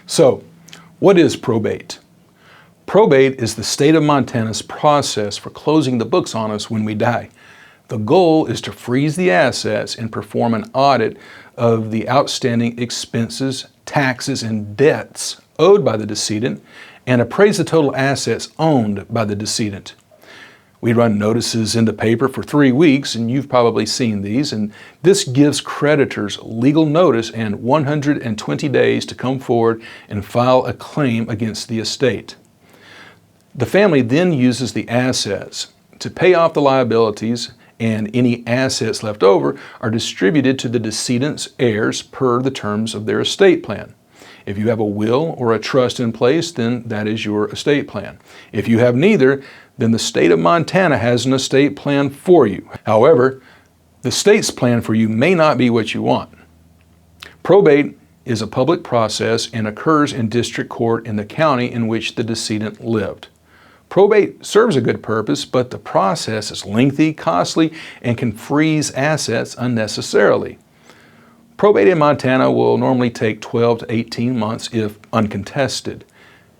So, what is probate? Probate is the state of Montana's process for closing the books on us when we die. The goal is to freeze the assets and perform an audit of the outstanding expenses, taxes, and debts owed by the decedent and appraise the total assets owned by the decedent. We run notices in the paper for 3 weeks, and you've probably seen these, and this gives creditors legal notice and 120 days to come forward and file a claim against the estate. The family then uses the assets to pay off the liabilities, and any assets left over are distributed to the decedent's heirs per the terms of their estate plan. If you have a will or a trust in place, then that is your estate plan. If you have neither, then the state of Montana has an estate plan for you. However, the state's plan for you may not be what you want. Probate is a public process and occurs in district court in the county in which the decedent lived. Probate serves a good purpose, but the process is lengthy, costly, and can freeze assets unnecessarily. Probate in Montana will normally take 12 to 18 months if uncontested.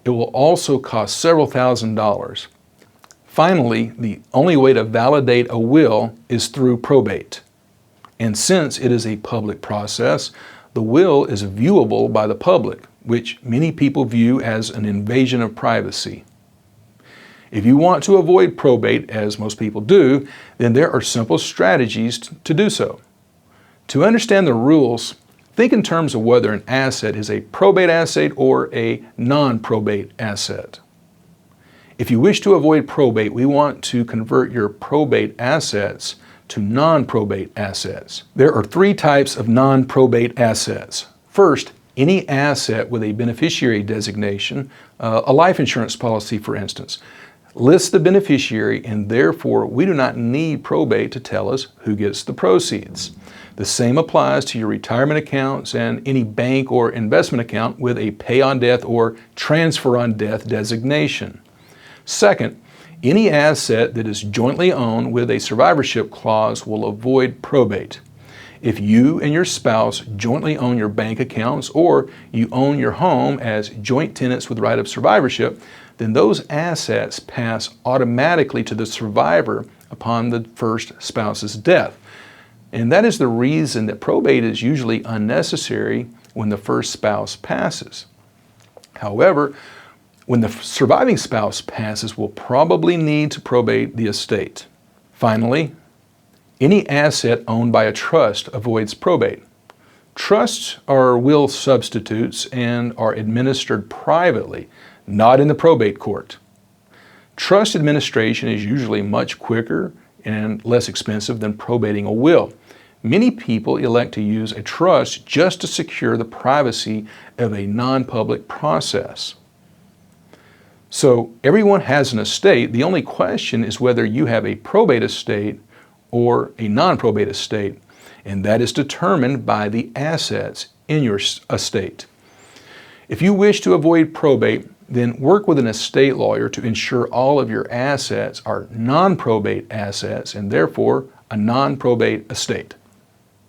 It will also cost several $1,000s. Finally, the only way to validate a will is through probate. And since it is a public process, the will is viewable by the public, which many people view as an invasion of privacy. If you want to avoid probate, as most people do, then there are simple strategies to do so. To understand the rules, think in terms of whether an asset is a probate asset or a non-probate asset. If you wish to avoid probate, we want to convert your probate assets to non-probate assets. There are 3 types of non-probate assets. First, any asset with a beneficiary designation, a life insurance policy for instance, lists the beneficiary, and therefore we do not need probate to tell us who gets the proceeds. The same applies to your retirement accounts and any bank or investment account with a pay on death or transfer on death designation. Second, any asset that is jointly owned with a survivorship clause will avoid probate. If you and your spouse jointly own your bank accounts or you own your home as joint tenants with right of survivorship, then those assets pass automatically to the survivor upon the first spouse's death. And that is the reason that probate is usually unnecessary when the first spouse passes. However, when the surviving spouse passes, we'll probably need to probate the estate. Finally, any asset owned by a trust avoids probate. Trusts are will substitutes and are administered privately, not in the probate court. Trust administration is usually much quicker and less expensive than probating a will. Many people elect to use a trust just to secure the privacy of a non-public process. So everyone has an estate. The only question is whether you have a probate estate or a non-probate estate, and that is determined by the assets in your estate. If you wish to avoid probate, then work with an estate lawyer to ensure all of your assets are non-probate assets and therefore a non-probate estate.